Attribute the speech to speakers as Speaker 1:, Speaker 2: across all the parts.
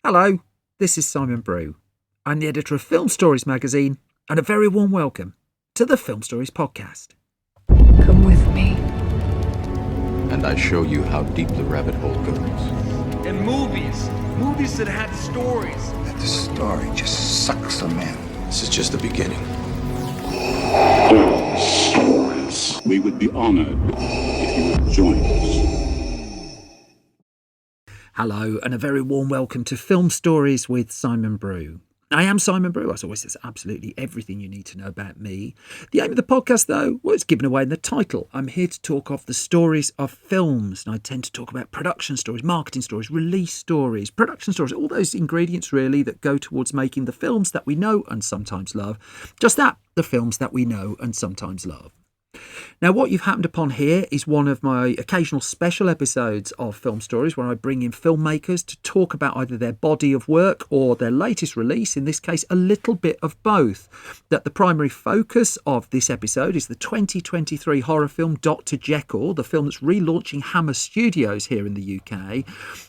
Speaker 1: Hello, this is Simon Brew. I'm the editor of Film Stories magazine, and a very warm welcome to the Film Stories podcast.
Speaker 2: Come with me.
Speaker 3: And I show you how deep the rabbit hole goes.
Speaker 4: And movies that had stories.
Speaker 5: That the story just sucks them in.
Speaker 3: This is just the beginning.
Speaker 6: Stories. We would be honored if you would join us.
Speaker 1: Hello, and a very warm welcome to Film Stories with Simon Brew. I am Simon Brew. As always, that's absolutely everything you need to know about me. The aim of the podcast, though, well, it's given away in the title. I'm here to talk of the stories of films, and I tend to talk about production stories, marketing stories, release stories, production stories, all those ingredients, really, that go towards making the films that we know and sometimes love. Just that, the films that we know and sometimes love. Now, what you've happened upon here is one of my occasional special episodes of Film Stories where I bring in filmmakers to talk about either their body of work or their latest release, in this case, a little bit of both. That the primary focus of this episode is the 2023 horror film Doctor Jekyll, the film that's relaunching Hammer Studios here in the UK.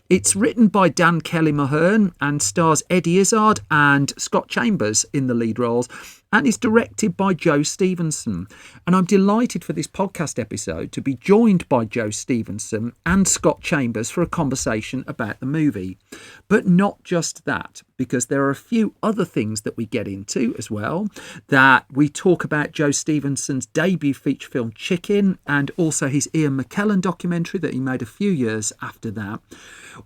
Speaker 1: It's written by Dan Kelly Mahern and stars Eddie Izzard and Scott Chambers in the lead roles, and is directed by Joe Stephenson. And I'm delighted for this podcast episode to be joined by Joe Stephenson and Scott Chambers for a conversation about the movie. But not just that, because there are a few other things that we get into as well. That we talk about Joe Stephenson's debut feature film Chicken, and also his Ian McKellen documentary that he made a few years after that.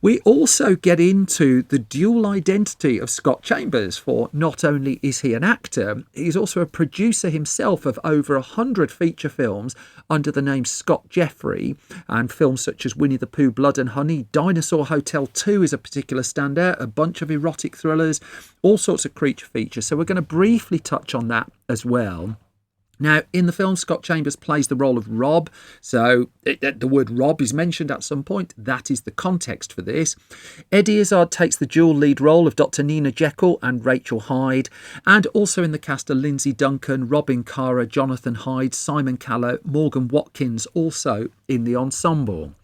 Speaker 1: We also get into the dual identity of Scott Chambers, for not only is he an actor, he's also a producer himself of over 100 feature films under the name Scott Jeffrey, and films such as Winnie the Pooh, Blood and Honey, Dinosaur Hotel 2 is a particular standout, a bunch of erotic thrillers, all sorts of creature features. So we're going to briefly touch on that as well. Now, in the film, Scott Chambers plays the role of Rob. So the word Rob is mentioned at some point. That is the context for this. Eddie Izzard takes the dual lead role of Dr. Nina Jekyll and Rachel Hyde. And also in the cast are Lindsay Duncan, Robin Carr, Jonathan Hyde, Simon Callow, Morgan Watkins, also in the ensemble.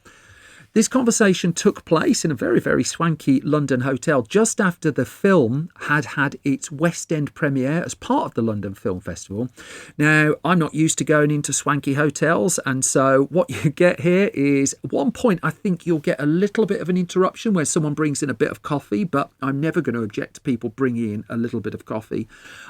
Speaker 1: This conversation took place in a very, very swanky London hotel just after the film had its West End premiere as part of the London Film Festival. Now, I'm not used to going into swanky hotels, and so what you get here is, at one point, I think you'll get a little bit of an interruption where someone brings in a bit of coffee, but I'm never going to object to people bringing in a little bit of coffee.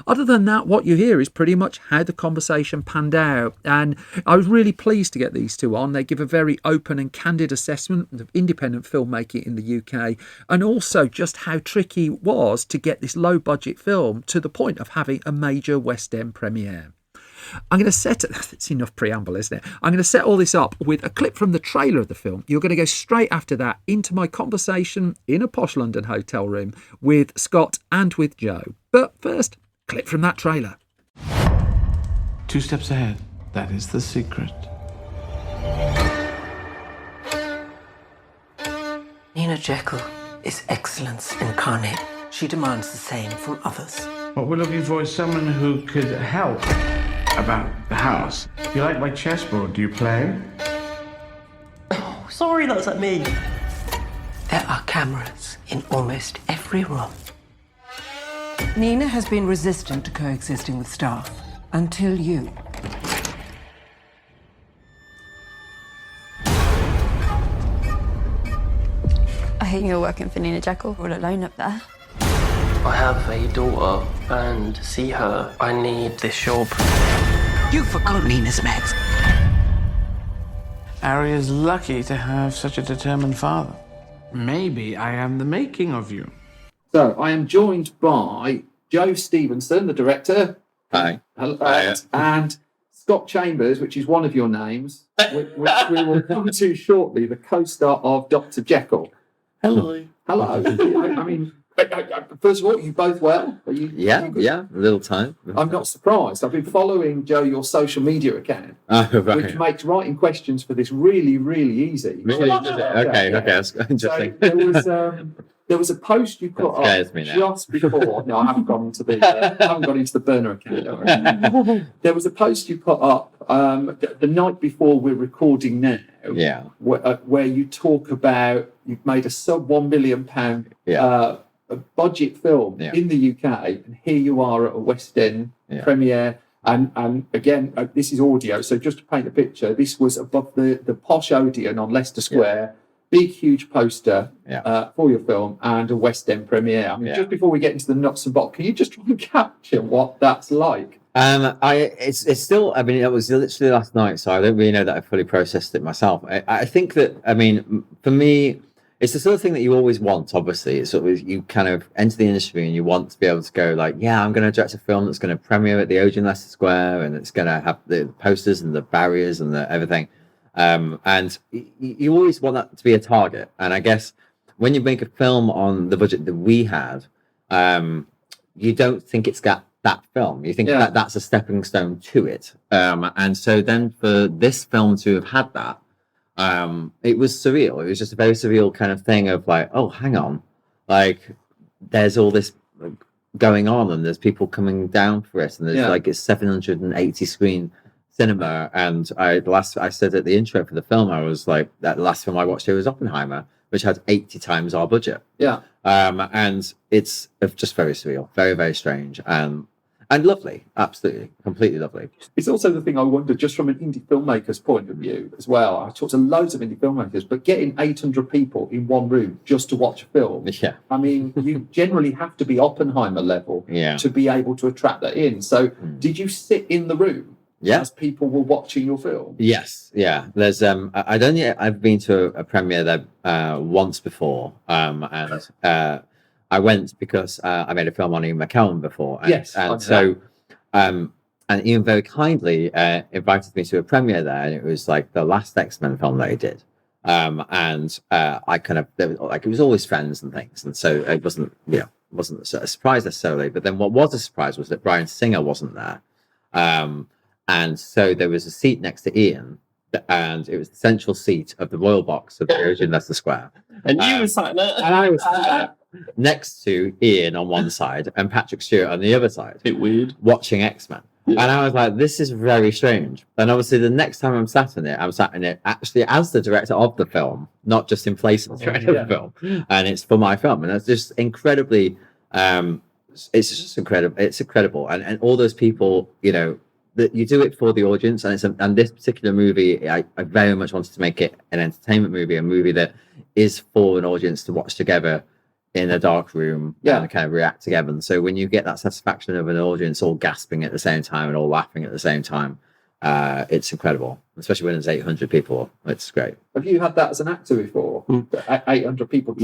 Speaker 1: Other than that, what you hear is pretty much how the conversation panned out, and I was really pleased to get these two on. They give a very open and candid assessment of independent filmmaking in the UK, and also just how tricky it was to get this low budget film to the point of having a major West End premiere. I'm going to set it's enough preamble, isn't it? I'm going to set all this up with a clip from the trailer of the film. You're going to go straight after that into my conversation in a posh London hotel room with Scott and with Joe. But first, clip from that trailer.
Speaker 7: 2 steps ahead. That is the secret.
Speaker 2: Nina Jekyll is excellence incarnate. She demands the same from others.
Speaker 7: What we're looking for is someone who could help about the house. You like my chessboard? Do you play?
Speaker 2: Oh, sorry, that's at me. There are cameras in almost every room.
Speaker 8: Nina has been resistant to coexisting with staff until you.
Speaker 9: I think you're working for Nina Jekyll, all alone up there.
Speaker 10: I have a daughter, and to see her, I need this job.
Speaker 2: You forgot Nina's meds.
Speaker 7: Ari is lucky to have such a determined father. Maybe I am the making of you.
Speaker 1: So I am joined by Joe Stephenson, the director.
Speaker 3: Hi.
Speaker 1: Hello.
Speaker 3: Hi.
Speaker 1: And Scott Chambers, which is one of your names, which we will come to shortly, the co-star of Doctor Jekyll.
Speaker 10: Hello.
Speaker 1: Hello. I mean, first of all, you both well? Are you?
Speaker 3: Yeah, a little time.
Speaker 1: I'm not surprised. I've been following, Joe, your social media account, which makes writing questions for this really, really easy.
Speaker 3: Really? Okay, that's interesting.
Speaker 1: So there was a post you put up just before. No, I haven't gone into the burner account. There was a post you put up the night before we're recording now. Yeah. Where you talk about you've made a sub £1 million a budget film in the UK, and here you are at a West End premiere. And again, this is audio, so just to paint a picture, this was above the posh Odeon on Leicester Square. Big, huge poster for your film and a West End premiere. I mean, just before we get into the nuts and bolts, can you just try and capture what that's like?
Speaker 11: It's still, I mean, it was literally last night, so I don't really know that I fully processed it myself. I think that, I mean, for me, it's the sort of thing that you always want, obviously. It's sort of, you kind of enter the industry and you want to be able to go like, yeah, I'm going to direct a film that's going to premiere at the Odeon Leicester Square, and it's going to have the posters and the barriers and the everything. And you always want that to be a target. And I guess when you make a film on the budget that we had, you don't think it's got that film. You think that that's a stepping stone to it. And so then for this film to have had that, it was surreal. It was just a very surreal kind of thing of like, oh, hang on, like there's all this going on and there's people coming down for it, and there's like it's 780 screen cinema. And I said at the intro for the film, I was like, that last film I watched here was Oppenheimer, which had 80 times our budget. And it's just very surreal, very, very strange, and lovely, absolutely, completely lovely.
Speaker 1: It's also the thing I wonder, just from an indie filmmaker's point of view as well. I talked to loads of indie filmmakers, but getting 800 people in one room just to watch a film, I mean, you generally have to be Oppenheimer level to be able to attract that in. So did you sit in the room as people were watching your film?
Speaker 11: Yes, there's I've been to a premiere there once before, and I went because I made a film on Ian McKellen before. And Ian very kindly invited me to a premiere there, and it was like the last X-Men film that he did. I kind of, like, it was always friends and things, and so it wasn't a surprise necessarily. But then what was a surprise was that Bryan Singer wasn't there, and so there was a seat next to Ian, and it was the central seat of the royal box of the Odeon Leicester Square.
Speaker 10: And you were sat there.
Speaker 11: And I was sat there next to Ian on one side and Patrick Stewart on the other side.
Speaker 10: Bit weird.
Speaker 11: Watching X-Men. And I was like, this is very strange. And obviously the next time I'm sat in it actually as the director of the film, not just in place of the director of the film. And it's for my film. And it's just incredibly, it's just incredible. It's incredible. And all those people, you know, that you do it for the audience. And this particular movie, I very much wanted to make it an entertainment movie, a movie that is for an audience to watch together in a dark room and kind of react together. And so when you get that satisfaction of an audience all gasping at the same time and all laughing at the same time, it's incredible, especially when there's 800 people. It's great.
Speaker 1: Have you had that as an actor before? 800 people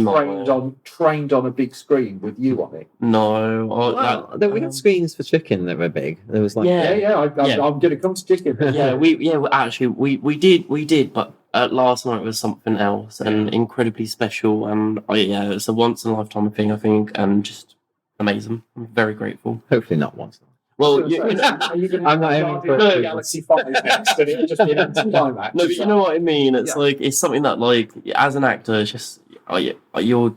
Speaker 1: trained on a big screen with you on it?
Speaker 10: No.
Speaker 11: We had screens for Chicken that were big. There was like
Speaker 1: I'm going to come to Chicken.
Speaker 10: we did, but last night was something else and incredibly special, and it's a once in a lifetime thing, I think, and just amazing. I'm very grateful.
Speaker 11: Hopefully not once.
Speaker 10: Well,
Speaker 11: I'm not aiming for
Speaker 1: Galaxy 5 next, and it'll just be an anticlimax.
Speaker 10: No, but you know what I mean. It's like, it's something that, like, as an actor, it's just you're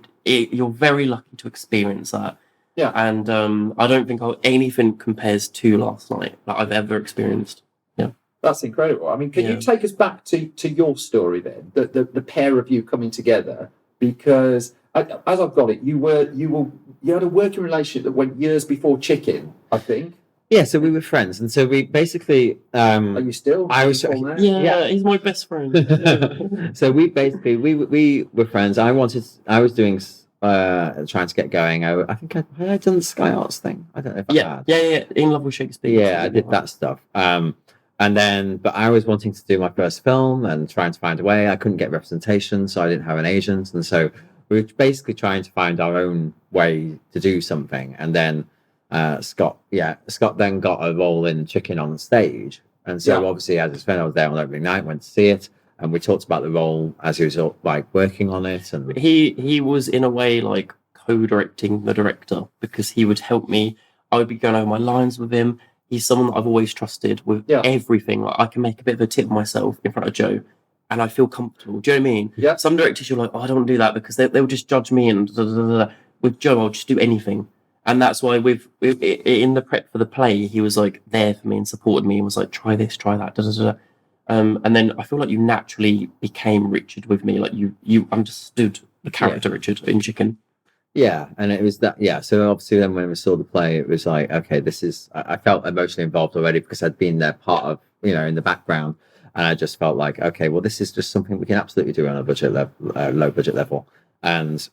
Speaker 10: very lucky to experience that. And I don't think anything compares to last night that I've ever experienced.
Speaker 1: That's incredible. I mean, can you take us back to your story then, the pair of you coming together? Because as I've got it, you had a working relationship that went years before Chicken, I think.
Speaker 11: Yeah, so we were friends, and so we basically.
Speaker 1: Are you still?
Speaker 11: I was.
Speaker 10: Yeah, he's my best friend.
Speaker 11: So we basically we were friends. I was doing trying to get going. I think had I done the Sky Arts thing? I don't know if I had.
Speaker 10: Yeah. In Love with Shakespeare.
Speaker 11: Yeah, I did that stuff. And then, but I was wanting to do my first film and trying to find a way. I couldn't get representation, so I didn't have an agent, and so we were basically trying to find our own way to do something. And then Scott then got a role in Chicken on stage, and so obviously as his friend, I was there on opening night, went to see it, and we talked about the role as he was like working on it. And
Speaker 10: he was in a way like co-directing the director, because he would help me. I would be going over my lines with him. He's someone that I've always trusted with everything. Like, I can make a bit of a tip of myself in front of Joe, and I feel comfortable. Do you know what I mean?
Speaker 1: Yeah.
Speaker 10: Some directors, you're like, I don't do that because they'll just judge me. And with Joe, I'll just do anything. And that's why in the prep for the play, he was like there for me and supported me and was like, try this, try that. And then I feel like you naturally became Richard with me. Like you understood the character Richard in Chicken.
Speaker 11: Yeah, and it was that. Yeah, so obviously then when we saw the play, it was like, okay, this is. I felt emotionally involved already because I'd been there, part of, in the background, and I just felt like, okay, well, this is just something we can absolutely do on a budget level, low budget level, and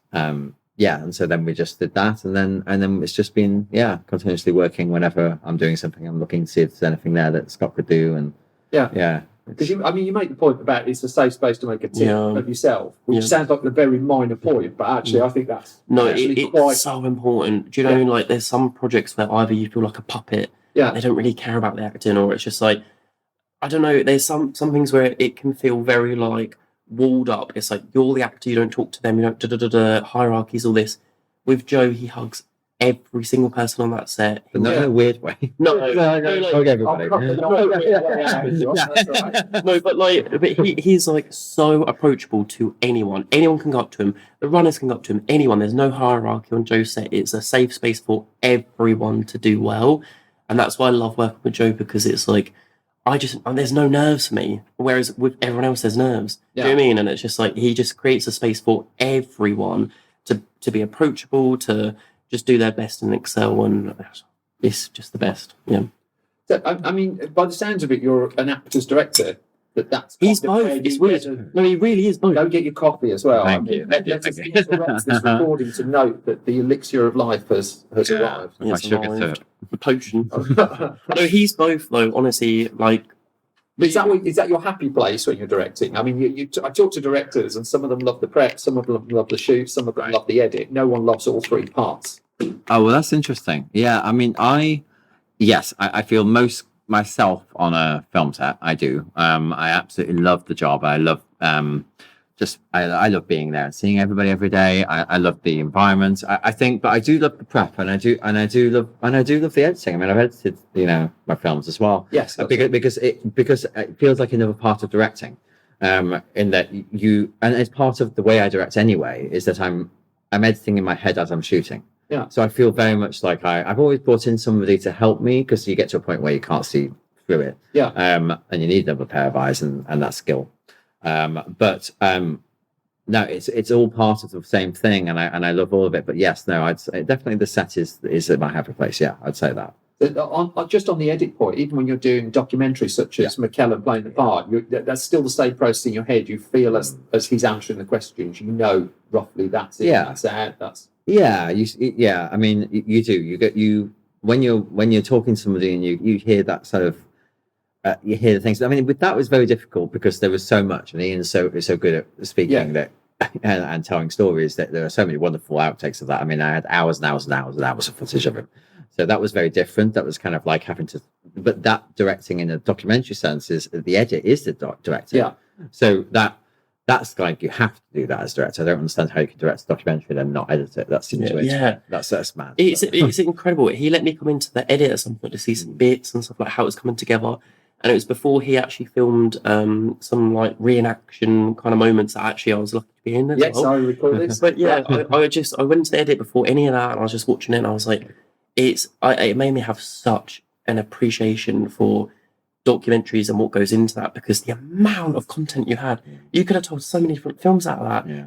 Speaker 11: yeah, and so then we just did that, and then it's just been continuously working. Whenever I'm doing something, I'm looking to see if there's anything there that Scott could do, and yeah.
Speaker 1: Because you make the point about it's a safe space to make a tip of yourself, which sounds like a very minor point, but actually I think that's
Speaker 10: it's so important. Do you know what I mean? Like, there's some projects where either you feel like a puppet, they don't really care about the acting, or it's just like, I don't know. There's some things where it can feel very like walled up. It's like you're the actor, you don't talk to them, you don't hierarchies, all this. With Joe, he hugs every single person on that set,
Speaker 11: but not in a weird way.
Speaker 10: No, but he's like so approachable to anyone. Anyone can go up to him. The runners can go up to him. Anyone. There's no hierarchy on Joe's set. It's a safe space for everyone to do well, and that's why I love working with Joe, because it's like there's no nerves for me, whereas with everyone else there's nerves. Do you know what I mean? And it's just like he just creates a space for everyone to be approachable, to just do their best and excel, and it's just the best. Yeah.
Speaker 1: So, I mean, by the sounds of it, you're an actor's director.
Speaker 10: He's both. It's weird. No, he really is both.
Speaker 1: Go get your coffee as well.
Speaker 11: Thank you.
Speaker 1: Let's interrupt this recording to note that the elixir of life has arrived.
Speaker 11: My sugar syrup.
Speaker 10: The potion. No, he's both though. Honestly, like.
Speaker 1: Is that your happy place when you're directing? I mean, I talk to directors, and some of them love the prep, some of them love the shoot, some of them love the edit. No one loves all three parts.
Speaker 11: Oh, well, that's interesting. Yeah, I mean, I feel most myself on a film set. I do. I absolutely love the job. I love I love being there and seeing everybody every day. I love the environment. I think, but I do love the prep, and I do love the editing. I mean, I've edited, my films as well.
Speaker 1: Yes,
Speaker 11: because it feels like another part of directing. In that and it's part of the way I direct anyway, is that I'm editing in my head as I'm shooting.
Speaker 1: Yeah.
Speaker 11: So I feel very much like I've always brought in somebody to help me, because you get to a point where you can't see through it.
Speaker 1: Yeah.
Speaker 11: And you need another pair of eyes and that skill. But no, it's all part of the same thing, and I love all of it. But yes, no, I'd say definitely the set is my happy place. Yeah, I'd say that.
Speaker 1: Just on the edit point, even when you're doing documentaries such as McKellen playing the part, that's still the same process in your head. You feel as he's answering the questions, roughly that's it.
Speaker 11: Yeah,
Speaker 1: that's out. That's
Speaker 11: I mean, you do. When you're talking to somebody and you hear that sort of. You hear the things. I mean, that was very difficult because there was so much, and Ian's so good at speaking that and telling stories, that there are so many wonderful outtakes of that. I mean, I had hours and hours and hours and hours of footage of him, so that was very different. That was kind of like having to, but that directing in a documentary sense is the edit is the director.
Speaker 1: Yeah.
Speaker 11: So that's like you have to do that as director. I don't understand how you can direct a documentary and then not edit it. That seems weird. That's mad.
Speaker 10: It's incredible. He let me come into the edit at some point to see some bits and stuff, like how it's coming together. And it was before he actually filmed some like reenaction kind of moments that actually I was lucky to be in.
Speaker 1: Yes, well. I recall this.
Speaker 10: But yeah, I went to the edit before any of that, and I was just watching it, and I was like, it made me have such an appreciation for documentaries and what goes into that, because the amount of content you had, you could have told so many different films out of that.
Speaker 11: Yeah.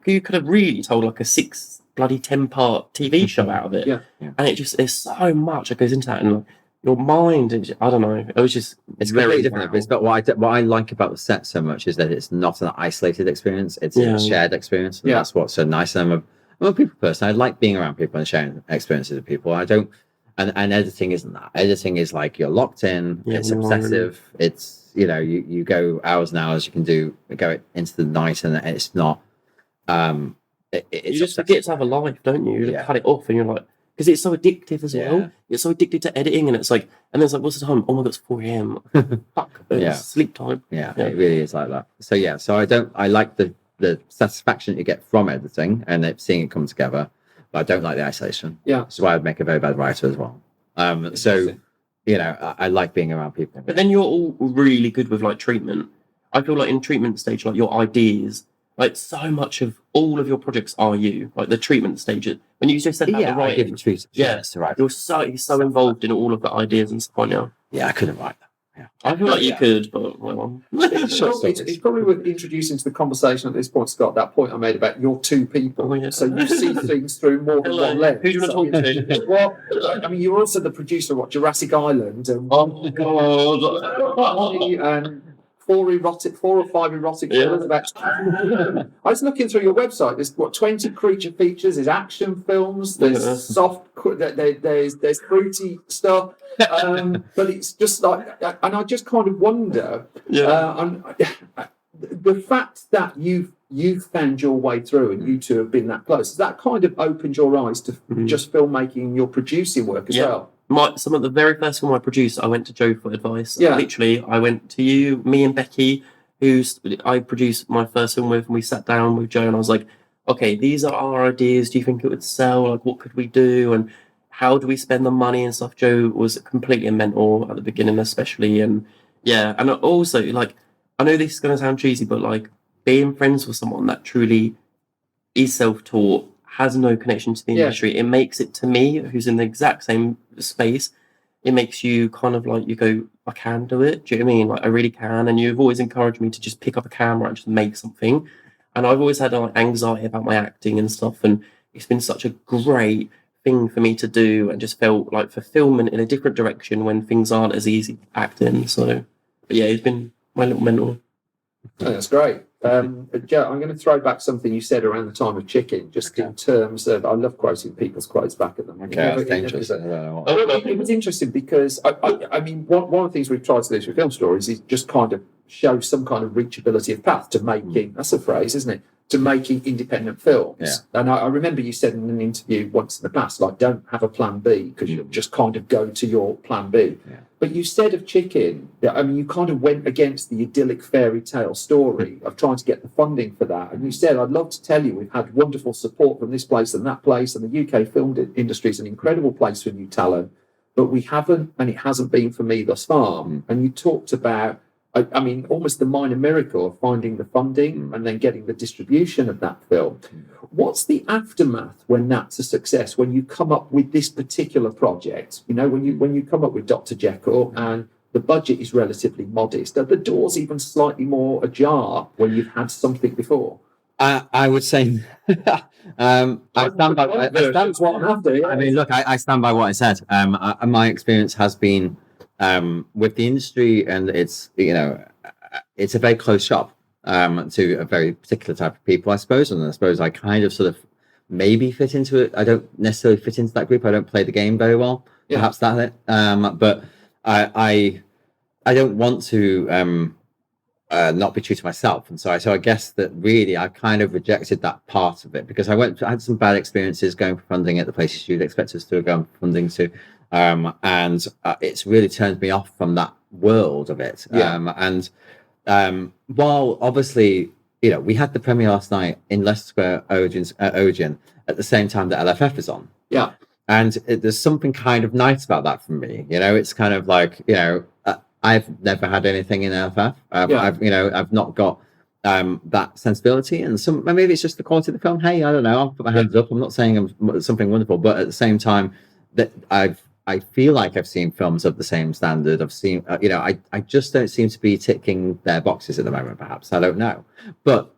Speaker 10: You could have really told like a 10-part TV show out of it.
Speaker 1: Yeah.
Speaker 10: And it just, there's so much that goes into that, and like, your mind, I don't know. It was just,
Speaker 11: it's very different. But what I like about the set so much is that it's not an isolated experience. It's a shared experience. And that's what's so nice. And I'm a people person. I like being around people and sharing experiences with people. I don't, and editing isn't that. Editing is like you're locked in. It's obsessive. It's, you go hours and hours. You can go into the night, and it's not.
Speaker 10: You just forget to have a life, don't you? You cut it off, and you're like. Because it's so addictive as well. You're so addicted to editing, and it's like, and then it's like, what's the time? Oh my god, it's 4 a.m. Fuck, it's sleep time.
Speaker 11: Yeah, it really is like that. So I like the satisfaction you get from editing and seeing it come together, but I don't like the isolation.
Speaker 1: Yeah,
Speaker 11: that's why I'd make a very bad writer as well. So I like being around people.
Speaker 10: But then you're all really good with like treatment. I feel like in treatment stage, like your ideas. Like so much of all of your projects are you, like the treatment stages. When you just said about the writing,
Speaker 11: right.
Speaker 10: You're so involved in all of the ideas and stuff on you.
Speaker 11: Yeah, I couldn't write that.
Speaker 10: I feel like you could, but well.
Speaker 1: It's probably worth introducing to the conversation at this point, Scott, that point I made about your two people.
Speaker 10: Oh, yeah.
Speaker 1: So you see things through more than one lens.
Speaker 10: Who do you want to talk to?
Speaker 1: Well, I mean, you're also the producer of Jurassic Island. And,
Speaker 10: Oh, God.
Speaker 1: and four or five erotic films about. I was looking through your website. There's 20 creature features. There's action films. There's soft. There's fruity stuff. But it's just like, and I just kind of wonder. The fact that you've found your way through, and you two have been that close, has that kind of opened your eyes to just filmmaking and your producing work as well?
Speaker 10: Some of the very first film I produced, I went to Joe for advice.
Speaker 1: Yeah.
Speaker 10: Literally, I went to you, me and Becky, I produced my first film with, and we sat down with Joe, and I was like, okay, these are our ideas. Do you think it would sell? Like, what could we do? And how do we spend the money and stuff? Joe was completely a mentor at the beginning, especially. And yeah, and also, like, I know this is going to sound cheesy, but like, being friends with someone that truly is self-taught, has no connection to the industry, it makes it, to me, who's in the exact same space, it makes you kind of like, you go, I can do it. Do you know what I mean? Like, I really can. And you've always encouraged me to just pick up a camera and just make something. And I've always had like anxiety about my acting and stuff. And it's been such a great thing for me to do, and just felt like fulfillment in a different direction when things aren't as easy acting. So, but yeah, he's been my little mentor.
Speaker 1: Oh, that's great. Joe, I'm going to throw back something you said around the time of Chicken, just in terms of, I love quoting people's quotes back at them.
Speaker 11: Okay, that's dangerous.
Speaker 1: It was interesting because, I mean, one of the things we've tried to do with film stories is just kind of show some kind of reachability of path to making, that's a phrase, isn't it? To making independent films.
Speaker 11: Yeah.
Speaker 1: And I remember you said in an interview once in the past, like, don't have a plan B, because you'll just kind of go to your plan B.
Speaker 11: Yeah.
Speaker 1: But you said of Chicken, I mean, you kind of went against the idyllic fairy tale story of trying to get the funding for that. And you said, I'd love to tell you, we've had wonderful support from this place and that place, and the UK film industry is an incredible place for new talent, but we haven't, and it hasn't been for me thus far. And you talked about, I mean, almost the minor miracle of finding the funding and then getting the distribution of that film. What's the aftermath when that's a success, when you come up with this particular project? You know, when you come up with Doctor Jekyll and the budget is relatively modest, are the doors even slightly more ajar when you've had something before?
Speaker 11: I would say I stand by
Speaker 1: that's what I'm after. Yeah.
Speaker 11: I mean, look, I stand by what I said. My experience has been with the industry, and it's, you know, it's a very close shop to a very particular type of people, I suppose. And I suppose I kind of sort of maybe fit into it. I don't necessarily fit into that group. I don't play the game very well. Yeah. Perhaps that's it. But I don't want to not be true to myself. And so I guess that really I kind of rejected that part of it, because I had some bad experiences going for funding at the places you'd expect us to go for funding to. And it's really turned me off from that world of it. Yeah. While obviously, you know, we had the premiere last night in Leicester Square Odeon at the same time that LFF is on.
Speaker 1: Yeah.
Speaker 11: And there's something kind of nice about that for me. You know, it's kind of like, you know, I've never had anything in LFF. I've not got that sensibility, and maybe it's just the quality of the film. Hey, I don't know. I'll put my hands up. I'm not saying I'm something wonderful, but at the same time, that I feel like I've seen films of the same standard. I've seen, I just don't seem to be ticking their boxes at the moment. Perhaps I don't know, but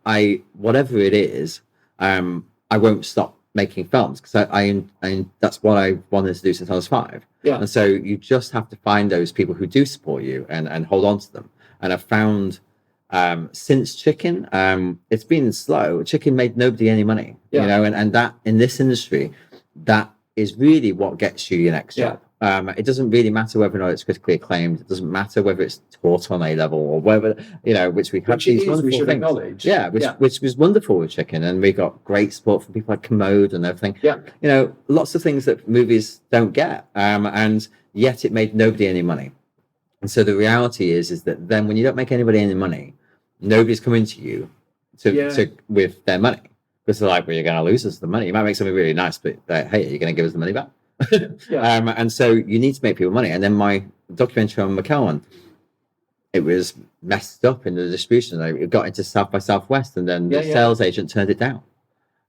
Speaker 11: whatever it is, I won't stop making films, because I that's what I wanted to do since I was 5.
Speaker 1: Yeah.
Speaker 11: And so you just have to find those people who do support you and hold on to them. And I've found since Chicken, it's been slow. Chicken made nobody any money, you know, and that in this industry, that is really what gets you your next job. It doesn't really matter whether or not it's critically acclaimed. It doesn't matter whether it's taught on A level or whether, you know, which we have these wonderful things.
Speaker 1: Acknowledge.
Speaker 11: Yeah, which was wonderful with Chicken, and we got great support from people like Commode and everything.
Speaker 1: Yeah,
Speaker 11: you know, lots of things that movies don't get, and yet it made nobody any money. And so the reality is that then when you don't make anybody any money, nobody's coming to you to with their money, because they're like, well, you're going to lose us the money. You might make something really nice, but hey, are you going to give us the money back? And so you need to make people money. And then my documentary on McKellen, it was messed up in the distribution. It got into South by Southwest, and then the sales agent turned it down.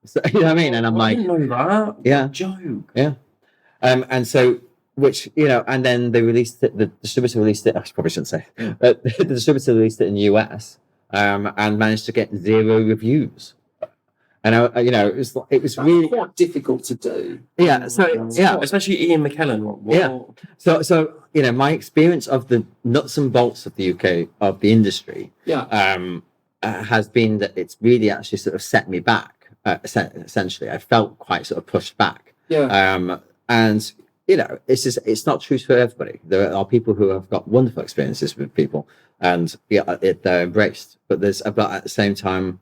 Speaker 11: So, you know what I mean? And I'm like,
Speaker 10: I didn't know that.
Speaker 11: Yeah,
Speaker 10: joke.
Speaker 11: Yeah. And so which, you know, and then they released it, the distributor released it, I probably shouldn't say, but the distributor released it in the US, and managed to get 0 reviews. And you know, it was really
Speaker 1: quite difficult to do.
Speaker 11: Yeah. So yeah,
Speaker 10: especially Ian McKellen.
Speaker 11: Yeah. So you know, my experience of the nuts and bolts of the UK of the industry, has been that it's really actually sort of set me back. Essentially, I felt quite sort of pushed back. Yeah. And you know, it's not true for everybody. There are people who have got wonderful experiences with people, and they're embraced. But at the same time,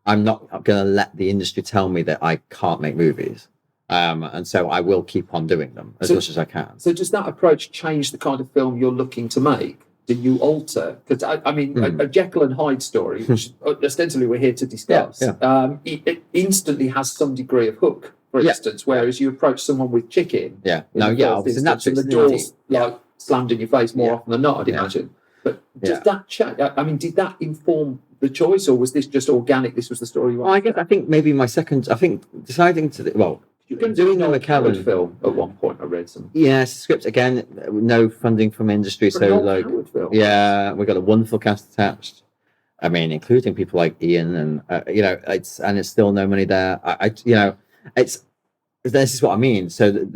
Speaker 11: I'm not going to let the industry tell me that I can't make movies. And so I will keep on doing them as much as I can.
Speaker 1: So does that approach change the kind of film you're looking to make? Do you alter? Because I mean, a Jekyll and Hyde story, which ostensibly we're here to discuss, it instantly has some degree of hook, for instance, whereas you approach someone with Chicken.
Speaker 11: Obviously
Speaker 1: and the doors slammed in your face more often than not, I'd imagine. But does that change? I mean, did that inform the choice, or was this just organic? This was the story you wanted?
Speaker 11: I think maybe deciding to
Speaker 1: you can do a McKellen film at one point. I read some.
Speaker 11: Yeah, script again. No funding from industry, so like, yeah, we got a wonderful cast attached. I mean, including people like Ian, and you know, it's still no money there. This is what I mean. So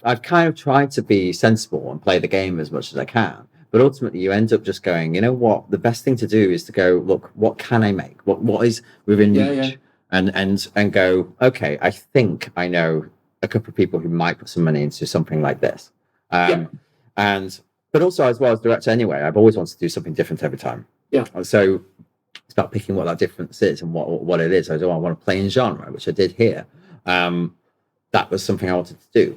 Speaker 11: I've kind of tried to be sensible and play the game as much as I can. But ultimately, you end up just going, you know what? The best thing to do is to go, look, what can I make? What is within reach? And go, okay, I think I know a couple of people who might put some money into something like this. But also, as well as director anyway, I've always wanted to do something different every time. Yeah. So it's about picking what that difference is and what it is. I want to play in genre, which I did here. That was something I wanted to do.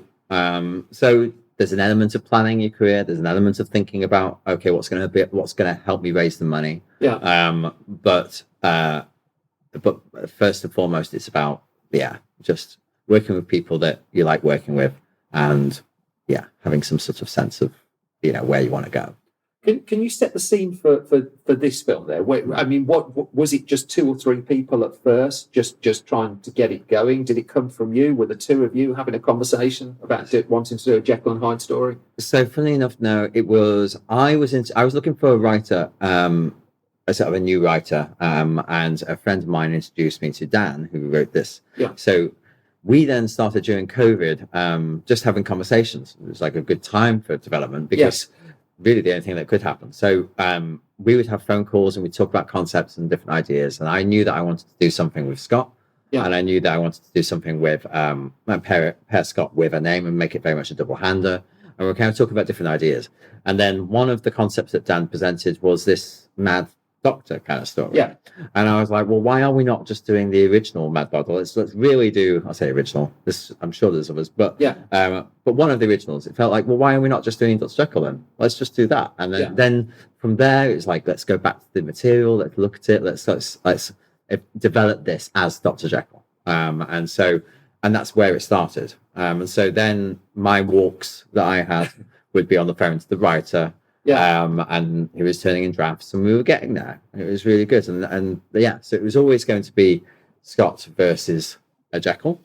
Speaker 11: So there's an element of planning your career. There's an element of thinking about, okay, what's going to help me raise the money. Yeah. But first and foremost, it's about just working with people that you like working with, and having some sort of sense of where you want to go.
Speaker 1: Can you set the scene for this film there? I mean, what was it? Just 2 or 3 people at first, just trying to get it going? Did it come from you? Were the 2 of you having a conversation about wanting to do a Jekyll and Hyde story?
Speaker 11: So, funnily enough, no, it was I was looking for a writer, a sort of a new writer, and a friend of mine introduced me to Dan, who wrote this. Yeah. So we then started during COVID, just having conversations. It was like a good time for development because. Really the only thing that could happen. So we would have phone calls and we'd talk about concepts and different ideas. And I knew that I wanted to do something with Scott. Yeah. And I knew that I wanted to do something with pair Scott with a name and make it very much a double-hander. And we're kind of talking about different ideas. And then one of the concepts that Dan presented was this mad doctor kind of story. Yeah. And I was like, well, why are we not just doing the original Mad Doctor? Let's really do, I'll say original. This, I'm sure there's others, but but one of the originals, it felt like, well, why are we not just doing Dr. Jekyll then? Let's just do that. And then from there, it's like, let's go back to the material, let's look at it, let's develop this as Dr. Jekyll. And that's where it started. And so then my walks that I had would be on the phone to the writer. And he was turning in drafts, and we were getting there. And it was really good. And so it was always going to be Scott versus a Jekyll.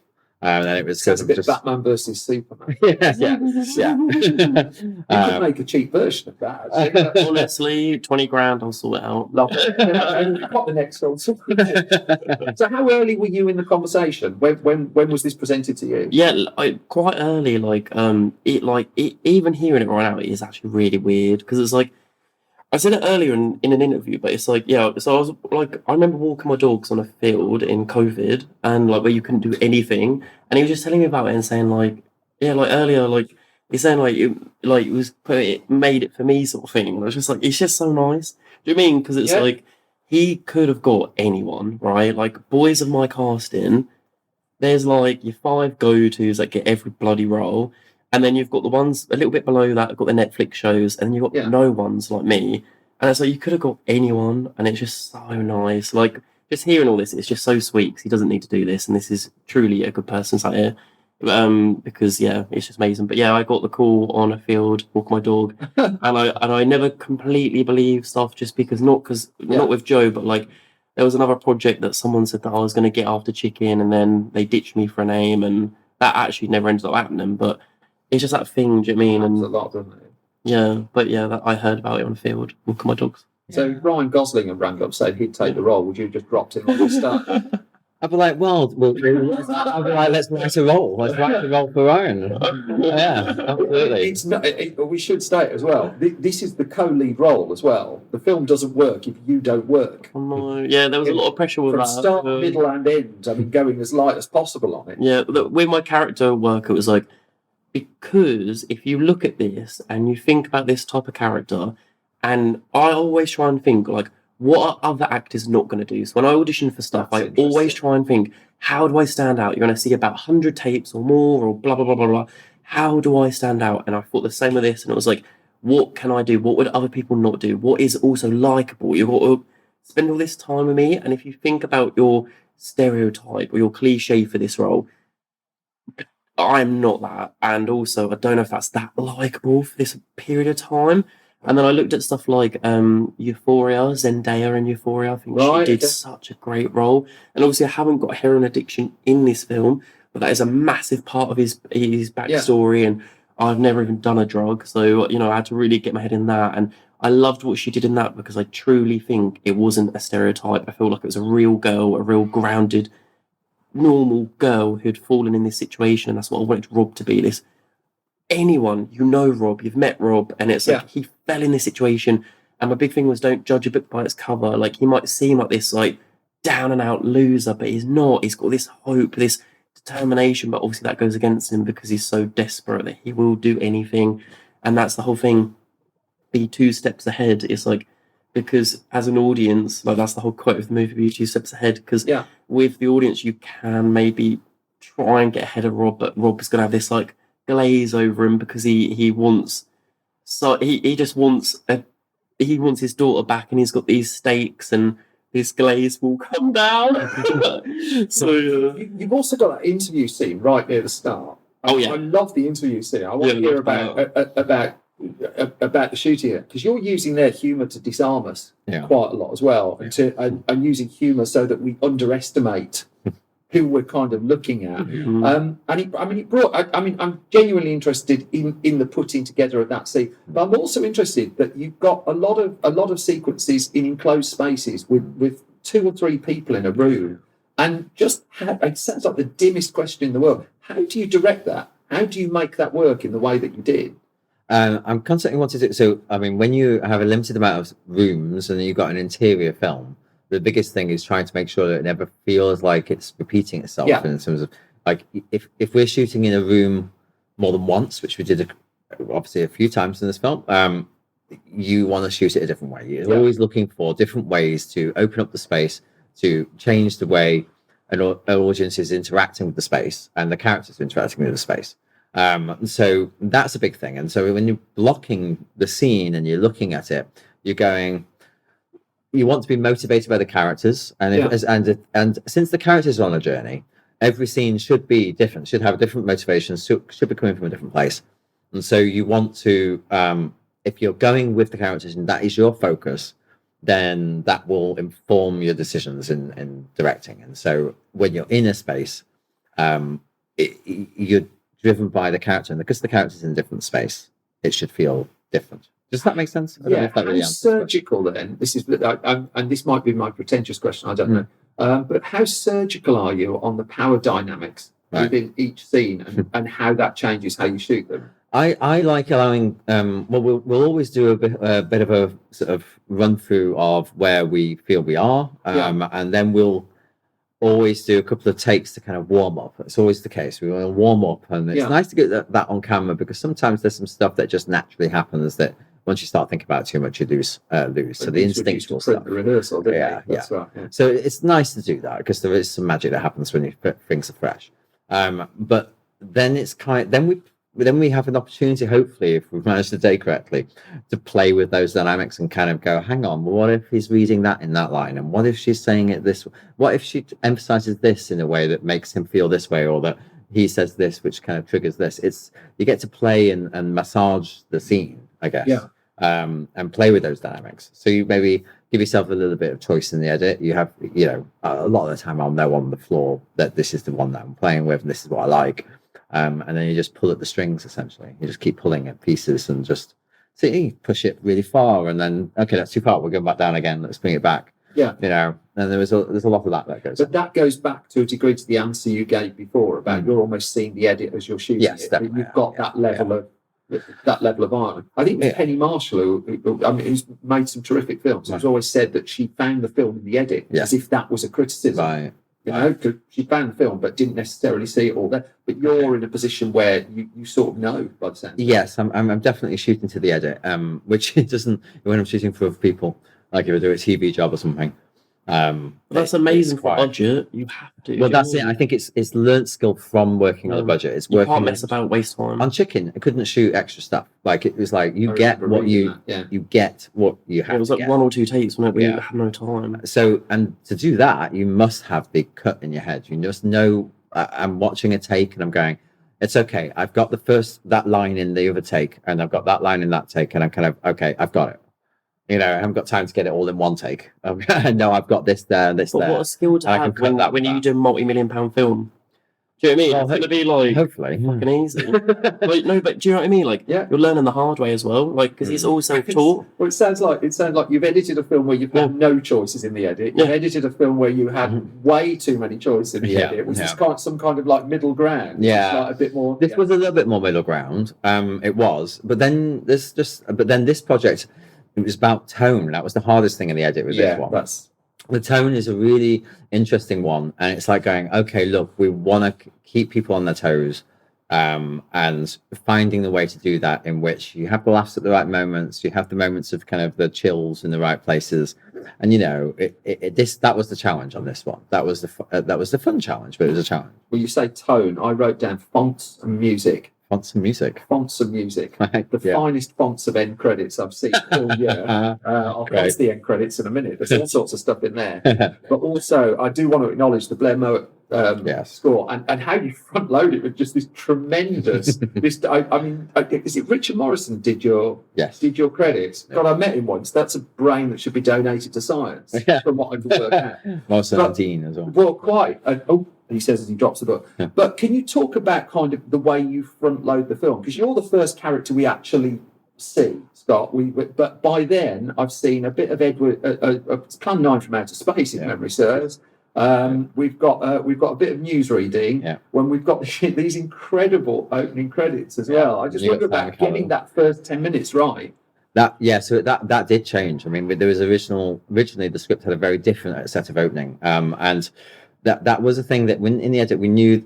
Speaker 11: And then it was
Speaker 1: a bit Batman versus Superman.
Speaker 11: Yeah.
Speaker 1: You could make a cheap version of that. Actually.
Speaker 10: Honestly, 20 grand, I'll sort it out.
Speaker 1: Love it. Got the next one. So how early were you in the conversation? When was this presented to you?
Speaker 10: Yeah, quite early. Even hearing it right now, it is actually really weird because it's like I said it earlier in an interview, but it's like, so I was like, I remember walking my dogs on a field in COVID and like where you couldn't do anything. And he was just telling me about it and saying earlier, he's saying it made it for me sort of thing. And I was just like, it's just so nice. Do you know what I mean? Because it's like, he could have got anyone, right? Like boys of my casting, there's like your 5 go-tos that get every bloody role. And then you've got the ones a little bit below that, got the Netflix shows, and then you've got no ones like me. And it's like, you could have got anyone, and it's just so nice. Like, just hearing all this, it's just so sweet, because he doesn't need to do this, and this is truly a good person sat here. Because, it's just amazing. But I got the call on a field, walking my dog, and I never completely believe stuff just because, not with Joe, but like, there was another project that someone said that I was going to get after Chicken, and then they ditched me for a name, and that actually never ended up happening, but it's just that thing. Do you know what I mean?
Speaker 12: Happens
Speaker 10: And
Speaker 12: a lot, doesn't it?
Speaker 10: yeah, but yeah, I heard about it on the field. Walking my dogs.
Speaker 12: So if Ryan Gosling had rang up saying he'd take the role, would you have just dropped him on the start?
Speaker 11: I'd be like, I'd be like, let's write a role. Let's write a role for Ryan. Yeah, absolutely.
Speaker 12: It's not. We should state as well. This is the co-lead role as well. The film doesn't work if you don't work.
Speaker 10: Oh, no. Yeah, there was a lot of pressure with
Speaker 12: From
Speaker 10: that.
Speaker 12: start, middle, and end. I mean, going as light as possible on it.
Speaker 10: Yeah, with my character work, it was like, because if you look at this and you think about this type of character, and I always try and think, like, what are other actors not going to do? So when I audition for stuff, I always try and think, how do I stand out? You're going to see about 100 tapes or more or blah, blah, blah, blah, blah. How do I stand out? And I thought the same with this. And it was like, what can I do? What would other people not do? What is also likable? You've got to spend all this time with me. And if you think about your stereotype or your cliche for this role, I'm not that. And also, I don't know if that's that likable for this period of time. And then I looked at stuff like Euphoria, Zendaya in Euphoria. I think she did such a great role. And obviously, I haven't got heroin addiction in this film, but that is a massive part of his backstory. And I've never even done a drug. So, you know, I had to really get my head in that. And I loved what she did in that because I truly think it wasn't a stereotype. I feel like it was a real girl, a real grounded, normal girl who'd fallen in this situation. And that's what I wanted Rob to be, this anyone, you know Rob, you've met Rob, and it's like he fell in this situation. And my big thing was, don't judge a book by its cover. Like, he might seem like this like down and out loser, but he's not. He's got this hope, this determination, but obviously that goes against him because he's so desperate that he will do anything. And that's the whole thing. Be 2 steps ahead. It's like, because as an audience, like, that's the whole quote of the movie, be 2 steps ahead, because with the audience you can maybe try and get ahead of Rob, but Rob is going to have this like glaze over him because he wants, so he just wants he wants his daughter back, and he's got these stakes, and this glaze will come down. So
Speaker 12: you've also got that interview scene right near the start. I love the interview scene. I want to hear about the shooting it, because you're using their humour to disarm us quite a lot as well, and using humour so that we underestimate who we're kind of looking at. I'm genuinely interested in the putting together of that scene, but I'm also interested that you've got a lot of sequences in enclosed spaces with 2 or 3 people in a room, and it sounds like the dimmest question in the world. How do you direct that? How do you make that work in the way that you did?
Speaker 11: I'm constantly wanting to. So, I mean, when you have a limited amount of rooms and you've got an interior film, the biggest thing is trying to make sure that it never feels like it's repeating itself. In terms of, like, if we're shooting in a room more than once, which we did obviously a few times in this film, you want to shoot it a different way. You're always looking for different ways to open up the space, to change the way an audience is interacting with the space and the characters interacting with the space. So that's a big thing. And so when you're blocking the scene and you're looking at it, you're going, you want to be motivated by the characters, and since the characters are on a journey, every scene should be different, should have a different motivation, should be coming from a different place. And so you want to, if you're going with the characters and that is your focus, then that will inform your decisions in directing. And so when you're in a space, you're driven by the character, and because the character's in a different space, it should feel different. Does that make sense? I don't know if that really
Speaker 12: how surgical then? This is, and this might be my pretentious question. I don't know, but how surgical are you on the power dynamics within each scene, and how that changes how you shoot them?
Speaker 11: I like allowing. We'll always do a bit of a sort of run through of where we feel we are, and then we'll always do a couple of takes to kind of warm up. It's always the case. We want to warm up, and it's nice to get that on camera, because sometimes there's some stuff that just naturally happens that once you start thinking about it too much, you lose. So the instinctual stuff.
Speaker 12: The rehearsal, that's right. Yeah.
Speaker 11: So it's nice to do that, because there is some magic that happens when things are fresh. But then it's then we have an opportunity, hopefully, if we've managed the day correctly, to play with those dynamics and kind of go, hang on, what if he's reading that in that line? And what if she's saying it this? What if she emphasizes this in a way that makes him feel this way, or that he says this, which kind of triggers this? You get to play and massage the scene, I guess, and play with those dynamics. So you maybe give yourself a little bit of choice in the edit. You have, a lot of the time I'll know on the floor that this is the one that I'm playing with, and this is what I like. and then you just pull at the strings. Essentially, you just keep pulling at pieces and just push it really far, and then okay, that's too far. We're going back down again. Let's bring it back.
Speaker 12: Yeah,
Speaker 11: and there's a lot of that goes.
Speaker 12: But that goes back to a degree to the answer you gave before about you're almost seeing the edit as you're shooting
Speaker 11: yes,
Speaker 12: it.
Speaker 11: Definitely.
Speaker 12: You've got that level of iron. I think it was Penny Marshall who's made some terrific films. It was always said that she found the film in the edit as if that was a criticism.
Speaker 11: Right.
Speaker 12: You know, because she found the film but didn't necessarily see it all there. But you're in a position where you sort of know by the sound.
Speaker 11: Yes, I'm definitely shooting to the edit, which it doesn't when I'm shooting for other people. Like if I do a TV job or something.
Speaker 10: That's amazing for budget. You have to.
Speaker 11: Well, that's it. I think it's learnt skill from working on the budget. It's working.
Speaker 10: You can't mess about, waste time.
Speaker 11: On Chicken, I couldn't shoot extra stuff. Like it was like you get what you get what you have.
Speaker 10: It was like 1 or 2 takes when we had no time.
Speaker 11: So and to do that, you must have the cut in your head. You just know. I'm watching a take and I'm going. It's okay. I've got that line in the other take, and I've got that line in that take, and I'm kind of okay. I've got it. I haven't got time to get it all in one take. No, I've got this there, this there.
Speaker 10: But what a skill to have when you do a multi-million-pound film. Do you know what I mean? It's going to be like
Speaker 11: hopefully
Speaker 10: fucking easy. Like, no, but do you know what I mean? Like, you're learning the hard way as well. Like, because it's all self-taught.
Speaker 12: Well, it sounds like you've edited a film where you've had no choices in the edit. You've edited a film where you had way too many choices in the edit, which is some kind of like middle ground.
Speaker 11: Yeah,
Speaker 12: like a bit more.
Speaker 11: This was a little bit more middle ground. It was, but then this project. It was about tone. That was the hardest thing in the edit with this one. The tone is a really interesting one. And it's like going, okay, look, we want to keep people on their toes and finding the way to do that in which you have the laughs at the right moments. You have the moments of kind of the chills in the right places. And, that was the challenge on this one. That was the fun challenge, but it was a challenge.
Speaker 12: Well, you say tone. I wrote down fonts and music.
Speaker 11: Fonts and music.
Speaker 12: The finest fonts of end credits I've seen all year. I'll come to the end credits in a minute. There's all sorts of stuff in there. But also, I do want to acknowledge the Blair Mowat score and how you front load it with just this tremendous. Is it Richard Morrison did your credits? God, I met him once. That's a brain that should be donated to science. From what I've worked out.
Speaker 11: Morrison and Dean as well.
Speaker 12: Well, quite. He says as he drops the book. But can you talk about kind of the way you front load the film? Because you're the first character we actually see, Scott. But by then, I've seen a bit of Edward, Plan 9 from Outer Space, if memory serves. We've got a bit of news reading when we've got these incredible opening credits as well. I just wonder about getting that first 10 minutes right.
Speaker 11: So that did change. I mean, there was originally the script had a very different set of opening, and that was a thing that when in the edit we knew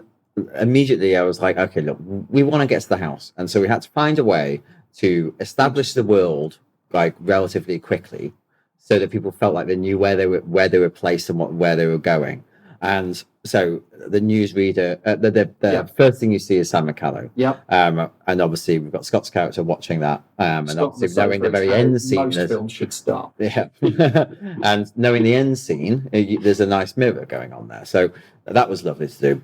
Speaker 11: immediately. I was like, okay, look, we want to get to the house, and so we had to find a way to establish the world like relatively quickly, so that people felt like they knew where they were placed and where they were going. And so the newsreader, the first thing you see is Sam McCallum. And obviously we've got Scott's character watching that, and obviously knowing the very end scene.
Speaker 12: Most films should start.
Speaker 11: Yeah, and knowing the end scene, there's a nice mirror going on there. So that was lovely to do.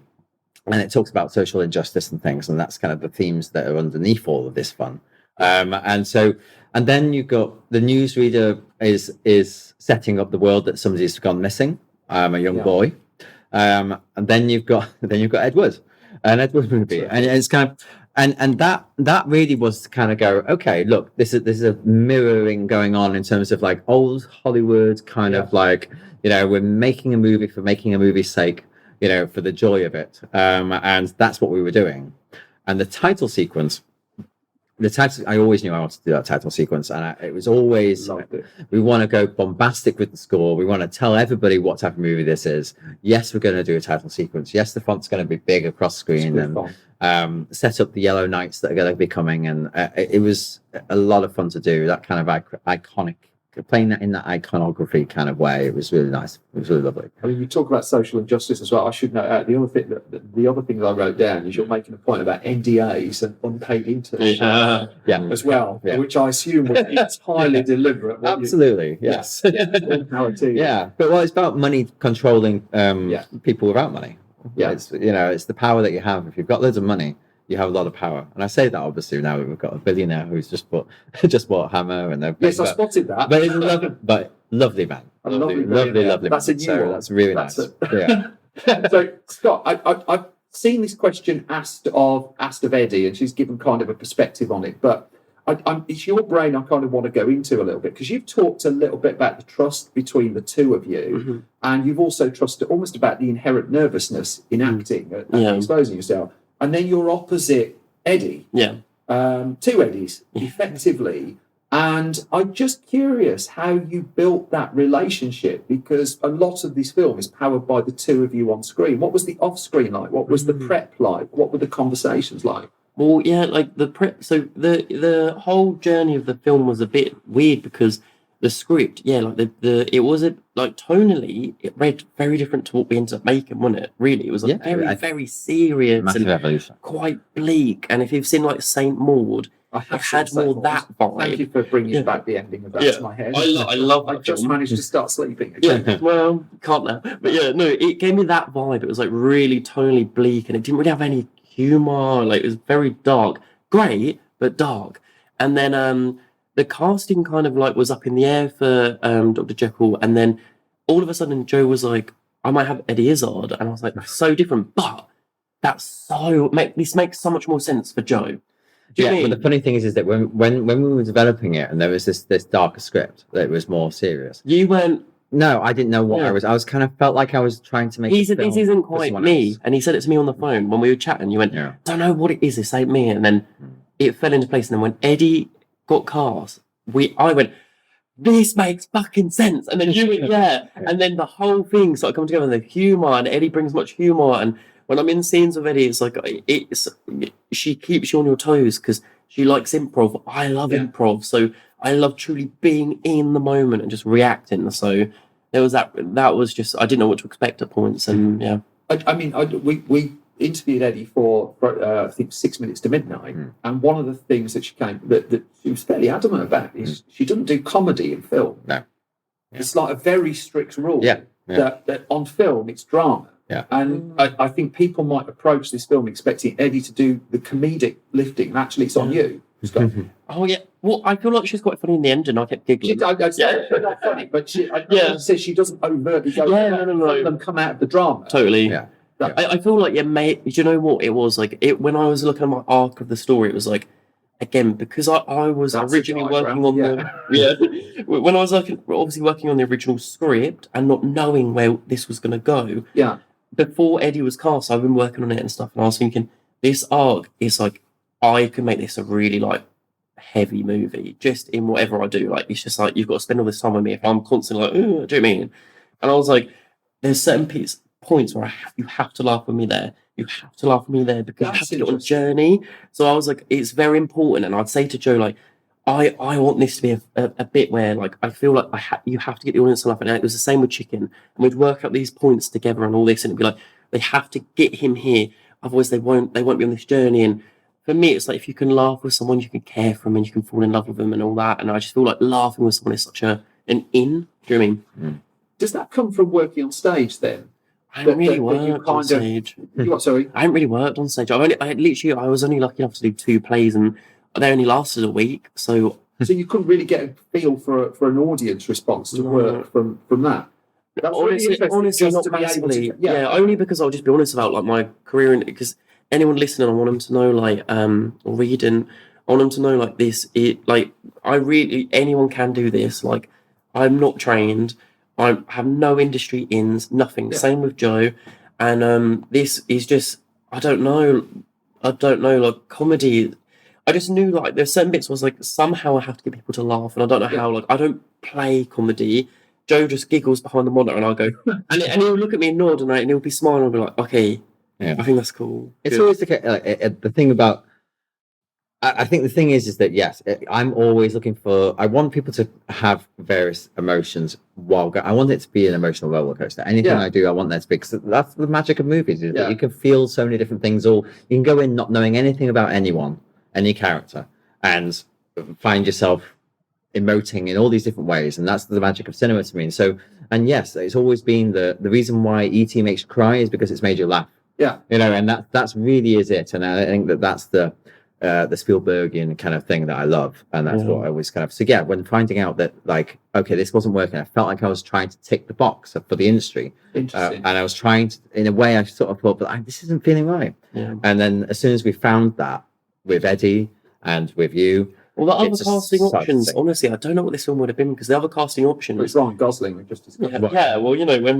Speaker 11: And it talks about social injustice and things, and that's kind of the themes that are underneath all of this fun. And then you've got the newsreader is setting up the world that somebody's gone missing, a young boy. And then you've got Edward, an Edward movie, and it's kind of and that really was to kind of go, okay, look, this is a mirroring going on in terms of like old Hollywood kind of like, we're making a movie for making a movie's sake, for the joy of it, and that's what we were doing. And the title sequence. I always knew I wanted to do that title sequence, and it was always we want to go bombastic with the score. We want to tell everybody what type of movie this is. Yes, we're going to do a title sequence. Yes, the font's going to be big across screen, and set up the yellow knights that are going to be coming. And it was a lot of fun to do. That kind of iconic, playing that in that iconography kind of way. It was really nice. It was really lovely.
Speaker 12: I mean, you talk about social injustice as well. I should note the other thing that I wrote down is you're making a point about NDAs and unpaid internships as well, which I assume was entirely deliberate.
Speaker 11: Absolutely, yes. But it's about money controlling people without money. It's the power that you have. If you've got loads of money, you have a lot of power. And I say that obviously now that we've got a billionaire who's just bought Hammer, and they've
Speaker 12: I spotted that.
Speaker 11: But it's lovely man. Lovely man.
Speaker 12: That's a new one.
Speaker 11: That's really nice.
Speaker 12: So Scott, I seen this question asked of Eddie, and she's given kind of a perspective on it, but it's your brain I kind of want to go into a little bit, because you've talked a little bit about the trust between the two of you, and you've also trusted almost about the inherent nervousness in acting and exposing yourself. And then you're opposite Eddie.
Speaker 10: Yeah.
Speaker 12: Two Eddies, effectively. And I'm just curious how you built that relationship, because a lot of this film is powered by the two of you on screen. What was the off-screen like? What was the prep like? What were the conversations like?
Speaker 10: Well, yeah, like the prep. So the whole journey of the film was a bit weird, because the script, like it was like tonally, it read very different to what we ended up making, wasn't it? Really, it was like very serious
Speaker 11: massive
Speaker 10: and
Speaker 11: evolution,
Speaker 10: quite bleak. And if you've seen like Saint Maud, it had more that vibe.
Speaker 12: Thank you for bringing back the ending of that to my head.
Speaker 10: I love that.
Speaker 12: I just managed to start sleeping again.
Speaker 10: Well, can't now. But it gave me that vibe. It was like really tonally bleak, and it didn't really have any humor. Like, it was very dark, great but dark. And then the casting kind of like was up in the air for Dr. Jekyll, and then all of a sudden Joe was like, I might have Eddie Izzard, and I was like, that's so different, but this makes so much more sense for Joe.
Speaker 11: But the funny thing is that when we were developing it, and there was this darker script that was more serious,
Speaker 10: you weren't.
Speaker 11: No, I didn't know what I was kind of felt like I was trying to make.
Speaker 10: This isn't quite me, and he said it to me on the phone when we were chatting. You went, don't know what it is. This ain't me, and then it fell into place. And then when Eddie got cast, I went, this makes fucking sense. And then you went, and then the whole thing started coming together. The humor, and Eddie brings much humor, and when I'm in scenes with Eddie, it's like she keeps you on your toes because she likes improv. I love improv, so I love truly being in the moment and just reacting. So there was that was just, I didn't know what to expect at points, and
Speaker 12: we interviewed Eddie for I think 6 minutes to midnight, and one of the things that that she was fairly adamant about is she doesn't do comedy in film.
Speaker 11: No,
Speaker 12: it's like a very strict rule. That on film it's drama.
Speaker 11: Yeah.
Speaker 12: And I think people might approach this film expecting Eddie to do the comedic lifting, and actually it's on you.
Speaker 10: Oh yeah. Well, I feel like she's quite funny in the end, and I kept giggling.
Speaker 12: She's not funny, but she says she doesn't overtly go. No. Them come out of the drama.
Speaker 10: Totally. Yeah. I feel like mate. Do you know what it was like? When I was looking at my arc of the story, it was like, again, because I was originally working on when I was obviously working on the original script and not knowing where this was going to go.
Speaker 12: Yeah.
Speaker 10: Before Eddie was cast, I've been working on it and stuff, and I was thinking, this arc is like, I could make this a really like heavy movie just in whatever I do. Like, it's just like, you've got to spend all this time with me if I'm constantly like, oh, do you mean? And I was like, there's certain points where you have to laugh with me there. You have to laugh with me there because you have to get on a journey. So I was like, it's very important. And I'd say to Joe, like, I want this to be a bit where, like, I feel like you have to get the audience to laugh. And it was the same with Chicken. And we'd work out these points together and all this, and it'd be like, they have to get him here, otherwise they won't be on this journey. And for me, it's like, if you can laugh with someone, you can care for them and you can fall in love with them and all that. And I just feel like laughing with someone is such an in. Do you know what I mean?
Speaker 12: Does that come from working on stage then?
Speaker 10: I haven't really worked on stage.
Speaker 12: Sorry?
Speaker 10: I haven't really worked on stage. I was only lucky enough to do 2 plays, and they only lasted a week. So
Speaker 12: you couldn't really get a feel for an audience response to work from that. That's
Speaker 10: honestly, not massively. Only because I'll just be honest about like my career, and because anyone listening, I want them to know, like, or reading, I want them to know, like, this. Anyone can do this. Like, I'm not trained. I have no industry ins, nothing. Yeah. Same with Joe, and this is just, I don't know, like, comedy. I just knew, like, there's certain bits where I was like, somehow I have to get people to laugh, and I don't know how. Like, I don't play comedy. Joe just giggles behind the monitor, and I'll go, and he'll look at me and nod, and he'll be smiling, and I'll be like, okay, I think that's cool.
Speaker 11: It's always the case, like, the thing about. I think the thing is that, yes, I'm always looking for. I want people to have various emotions while I want it to be an emotional roller coaster. Anything I do, I want that to be, because that's the magic of movies. Is that you can feel so many different things. Or you can go in not knowing anything about anyone, any character, and find yourself emoting in all these different ways, and that's the magic of cinema to me. And yes, it's always been the reason why E.T. makes you cry is because it's made you laugh.
Speaker 12: Yeah,
Speaker 11: and that's really is it. And I think that's the the Spielbergian kind of thing that I love, and that's what I always kind of. So yeah, when finding out that like, okay, this wasn't working, I felt like I was trying to tick the box for the industry, and I was trying to, in a way, I sort of thought, but this isn't feeling right. And then as soon as we found that with Eddie and with you.
Speaker 10: Well, the other casting options, honestly, I don't know what this film would have been, because the other casting options...
Speaker 12: It's Ryan Gosling, just as
Speaker 10: well, you know, with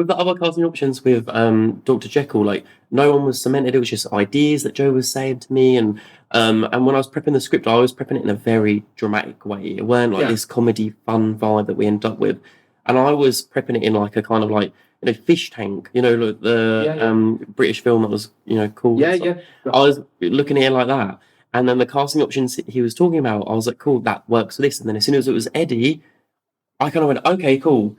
Speaker 10: the other casting options with Doctor Jekyll, like, no one was cemented. It was just ideas that Joe was saying to me, and when I was prepping the script, I was prepping it in a very dramatic way. It weren't like this comedy fun vibe that we end up with, and I was prepping it in like a kind of like, you know, Fish Tank, you know, like the British film that was, you know, called. I was looking at it like that. And then the casting options he was talking about, I was like, cool, that works for this. And then as soon as it was Eddie, I kind of went, okay, cool.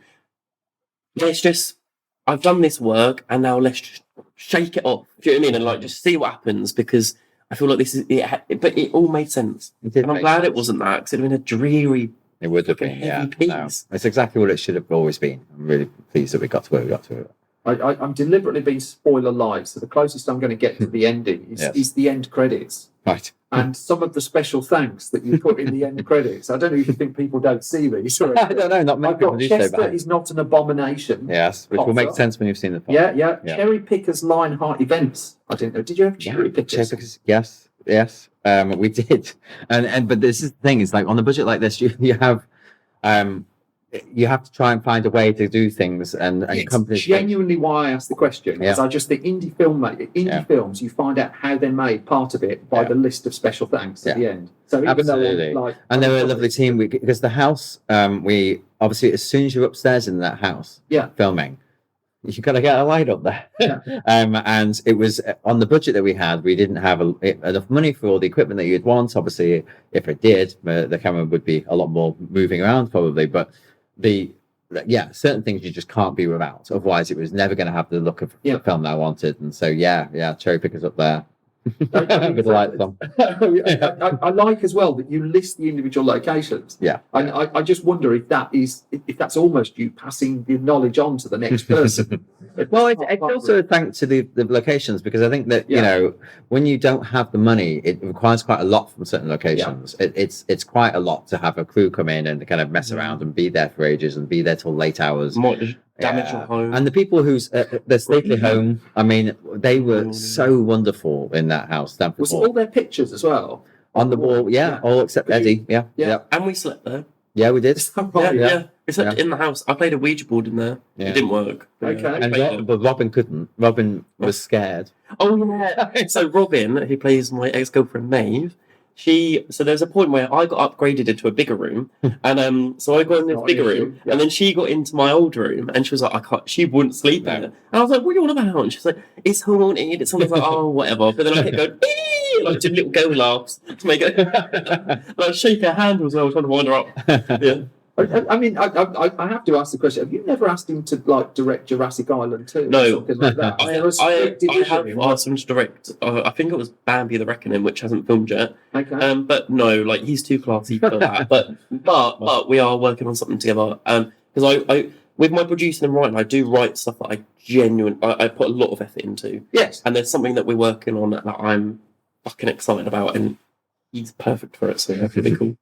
Speaker 10: I've done this work, and now let's just shake it off. Do you know what I mean? And like, just see what happens, because I feel like this is it. But it all made sense. And I'm glad it wasn't that, because it'd have been a dreary.
Speaker 11: It would have been, no. It's exactly what it should have always been. I'm really pleased that we got to where we got to it.
Speaker 12: I'm deliberately being spoiler light, so the closest I'm going to get to the ending is the end credits.
Speaker 11: Right.
Speaker 12: And some of the special thanks that you put in the end credits. I don't know if you think people don't see these. I
Speaker 11: don't know. Not many people do say
Speaker 12: Chester is not an abomination.
Speaker 11: Yes, which will make sense when you've seen the film.
Speaker 12: Yeah. Cherry Pickers Lionheart events. I didn't know. Did you have Cherry Pickers?
Speaker 11: Yes. We did. But this is the thing. Is like on a budget like this, you have to try and find a way to do things, and companies.
Speaker 12: Genuinely, why I asked the question because I just think indie films, you find out how they're made, part of it by the list of special thanks at the end. So
Speaker 11: absolutely, and they were a lovely team because the house, we obviously as soon as you're upstairs in that house, filming, you've got to get a light up there. And it was on the budget that we had. We didn't have enough money for all the equipment that you'd want. Obviously, if it did, the camera would be a lot more moving around probably, but. Certain things you just can't be without. Otherwise, it was never going to have the look of the film that I wanted. And so, Cherry Pickers up there. With the lights on.
Speaker 12: I like as well that you list the individual locations.
Speaker 11: Yeah.
Speaker 12: And I just wonder if that's almost you passing the knowledge on to the next person.
Speaker 11: Well, it's also a thanks to the locations, because I think that you know, when you don't have the money, it requires quite a lot from certain locations. It's quite a lot to have a crew come in and kind of mess around and be there for ages and be there till late hours.
Speaker 10: Damage your home.
Speaker 11: And the people whose their stately home, I mean, they were so wonderful in that house.
Speaker 12: Was it all their pictures as well?
Speaker 11: On the wall, all except Eddie. Yeah.
Speaker 10: And we slept there.
Speaker 11: Yeah, we did.
Speaker 10: We slept in the house. I played a Ouija board in there. It didn't work.
Speaker 12: Okay.
Speaker 11: But Robin couldn't. Robin was scared.
Speaker 10: Oh, yeah. So Robin, who plays my ex-girlfriend Maeve, so there's a point where I got upgraded into a bigger room, and so I got in this bigger room, and then she got into my old room, and she was like, she wouldn't sleep there. And I was like, what are you on about? And she was like, it's haunted. It's something like, oh, whatever. But then I kept going, like doing little go laughs to make it. And I was shaking her hand as well, trying to wind her up. Yeah.
Speaker 12: I mean, I have to ask the question: have you never asked him to like direct Jurassic Island 2?
Speaker 10: No,
Speaker 12: or something like that?
Speaker 10: I have asked him to direct. I think it was Bambi the Reckoning, which hasn't filmed yet.
Speaker 12: Okay.
Speaker 10: But no, like he's too classy for that. But we are working on something together. Because I with my producing and writing, I do write stuff that I put a lot of effort into.
Speaker 12: Yes.
Speaker 10: And there's something that we're working on that I'm fucking excited about, and he's perfect for it. So that's really cool.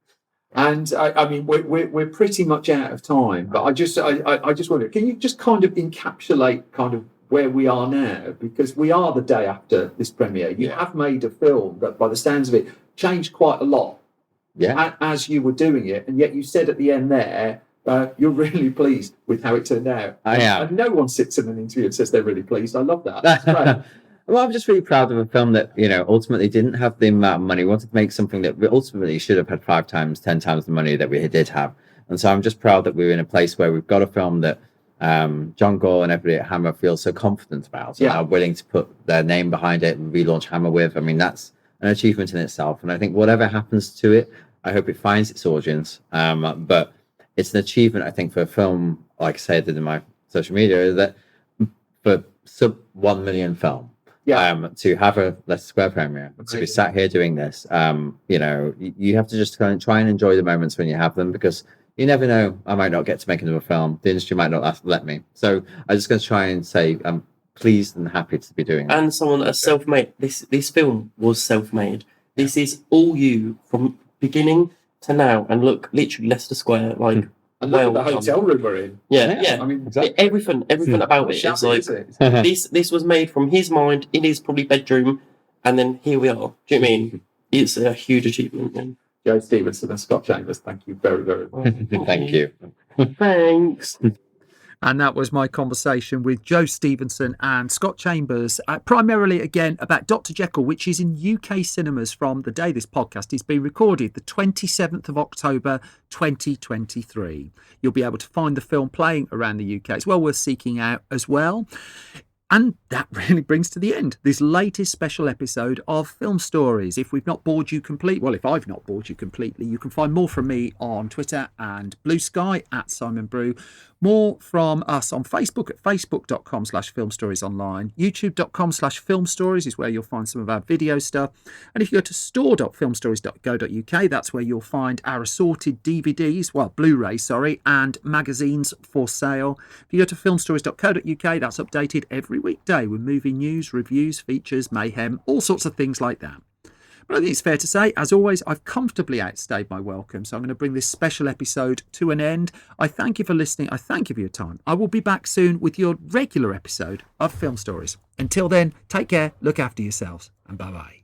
Speaker 12: And I mean, we're pretty much out of time, but I just wonder, can you just kind of encapsulate kind of where we are now? Because we are the day after this premiere. You have made a film that, by the sounds of it, changed quite a lot.
Speaker 11: Yeah.
Speaker 12: As you were doing it, and yet you said at the end there, you're really pleased with how it turned out.
Speaker 11: I am.
Speaker 12: And no one sits in an interview and says they're really pleased. I love that. That's great.
Speaker 11: Well, I'm just really proud of a film that, you know, ultimately didn't have the amount of money. We wanted to make something that we ultimately should have had 5 times, 10 times the money that we did have. And so I'm just proud that we're in a place where we've got a film that John Gore and everybody at Hammer feel so confident about and are willing to put their name behind it and relaunch Hammer with. I mean, that's an achievement in itself. And I think whatever happens to it, I hope it finds its audience. But it's an achievement, I think, for a film, like I said in my social media, that for sub 1 million film. To have a Leicester Square premiere, to be sat here doing this, you know, you have to just kind of try and enjoy the moments when you have them, because you never know, I might not get to make another film. The industry might not let me. So I'm just going to try and say I'm pleased and happy to be doing that.
Speaker 10: And someone that's self-made. This film was self-made. This is all you from beginning to now. And look, literally Leicester Square, like.
Speaker 12: And look at the hotel room we're in.
Speaker 10: Yeah.
Speaker 12: I mean,
Speaker 10: exactly. Everything about it is like this was made from his mind in his probably bedroom, and then here we are. Do you know what I mean? It's a huge achievement. And
Speaker 12: Joe Stephenson and Scott Chambers, thank you very, very much.
Speaker 11: Thank you.
Speaker 10: Thanks.
Speaker 1: And that was my conversation with Joe Stephenson and Scott Chambers, primarily again about Doctor Jekyll, which is in UK cinemas from the day this podcast is being recorded, the 27th of October 2023. You'll be able to find the film playing around the UK. It's well worth seeking out as well. And that really brings to the end this latest special episode of Film Stories. If we've not bored you completely, well, if I've not bored you completely, you can find more from me on Twitter and Blue Sky at Simon Brew. More from us on Facebook at facebook.com/filmstoriesonline. youtube.com/filmstories is where you'll find some of our video stuff. And if you go to store.filmstories.co.uk, that's where you'll find our assorted DVDs, well, Blu-ray, and magazines for sale. If you go to filmstories.co.uk, that's updated every weekday with movie news, reviews, features, mayhem, all sorts of things like that. But I think it's fair to say, as always, I've comfortably outstayed my welcome, so I'm going to bring this special episode to an end. I thank you for listening. I thank you for your time. I will be back soon with your regular episode of Film Stories. Until then, take care, look after yourselves, and bye-bye.